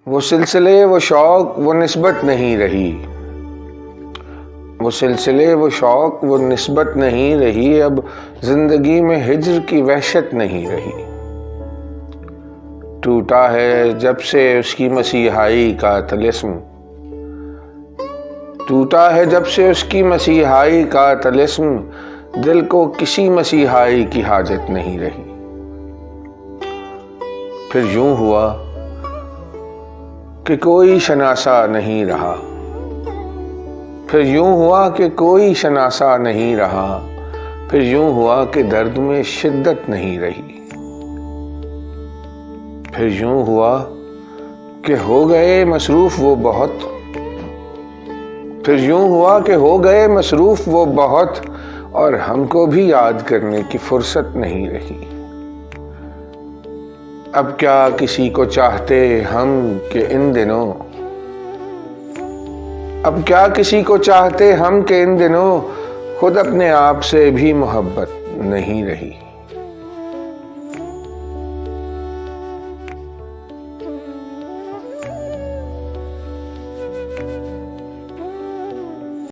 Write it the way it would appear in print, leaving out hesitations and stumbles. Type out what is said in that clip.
وہ سلسلے وہ شوق وہ نسبت نہیں رہی، وہ سلسلے وہ شوق وہ نسبت نہیں رہی، اب زندگی میں ہجر کی وحشت نہیں رہی۔ ٹوٹا ہے جب سے اس کی مسیحائی کا طلسم، ٹوٹا ہے جب سے اس کی مسیحائی کا طلسم، دل کو کسی مسیحائی کی حاجت نہیں رہی۔ پھر یوں ہوا کہ کوئی شناسا نہیں رہا، پھر یوں ہوا کہ کوئی شناسا نہیں رہا، پھر یوں ہوا کہ درد میں شدت نہیں رہی۔ پھر یوں ہوا کہ ہو گئے مصروف وہ بہت، پھر یوں ہوا کہ ہو گئے مصروف وہ بہت، اور ہم کو بھی یاد کرنے کی فرصت نہیں رہی۔ اب کیا کسی کو چاہتے ہم کہ ان دنوں، اب کیا کسی کو چاہتے ہم کہ ان دنوں، خود اپنے آپ سے بھی محبت نہیں رہی۔